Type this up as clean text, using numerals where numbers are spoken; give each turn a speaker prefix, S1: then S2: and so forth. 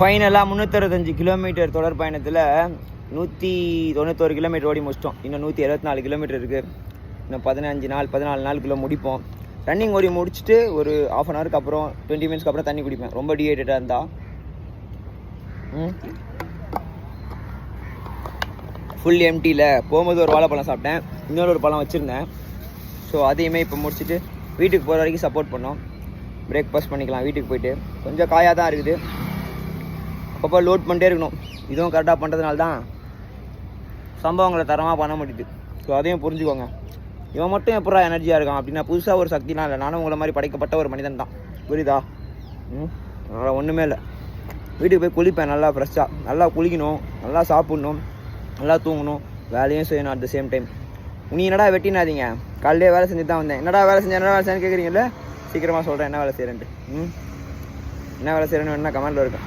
S1: ஃபைனலாக 365 கிலோமீட்டர் தொடர் பயணத்தில் 191 கிலோமீட்டர் ஓடி முடிச்சிட்டோம். இன்னும் 174 கிலோமீட்டர் இருக்குது. இன்னும் 14 நாளுக்குள்ளே முடிப்போம். ரன்னிங் ஓடி முடிச்சுட்டு ஒரு ½ அன் ஹவருக்கு அப்புறம் 20 மினிட்ஸ்க்கு அப்புறம் தண்ணி குடிப்பேன், ரொம்ப டீஹைட்ரேட்டாக இருந்தால். ஃபுல் எம்டியில் போகும்போது ஒரு வாழைப்பழம் சாப்பிட்டேன், இன்னொரு பழம் வச்சுருந்தேன். ஸோ அதையுமே இப்போ முடிச்சுட்டு வீட்டுக்கு போகிற வரைக்கும் சப்போர்ட் பண்ணோம். பிரேக்ஃபாஸ்ட் பண்ணிக்கலாம் வீட்டுக்கு போயிட்டு. கொஞ்சம் காயாக தான் இருக்குது, அப்பப்போ லோட் பண்ணிட்டே இருக்கணும். இதுவும் கரெக்டாக பண்ணுறதுனால தான் சம்பவங்களை தரமாக பண்ண முடியுது. ஸோ அதையும் புரிஞ்சுக்கோங்க. இவன் மட்டும் எப்படா எனர்ஜியாக இருக்கான் அப்படின்னா புதுசாக ஒரு சக்திலாம் இல்லை. நானும் உங்களை மாதிரி படைக்கப்பட்ட ஒரு மனிதன் தான், புரியுதா? அதனால் ஒன்றுமே இல்லை. வீட்டுக்கு போய் குளிப்பேன் நல்லா ஃப்ரெஷ்ஷாக. நல்லா குளிக்கணும், நல்லா சாப்பிட்ணும், நல்லா தூங்கணும், வேலையும் செய்யணும் அட் த சேம் டைம். நீ என்னடா வெட்டினாதீங்க, காலையிலே வேலை செஞ்சு தான் வந்தேன். என்னடா வேலை செஞ்சேன்னு கேட்குறீங்களே, சீக்கிரமாக சொல்கிறேன் என்ன வேலை செய்கிறேன்ட்டு. என்ன வேலை செய்கிறேன்னு வேணா கமெண்ட்டில் இருக்கேன்.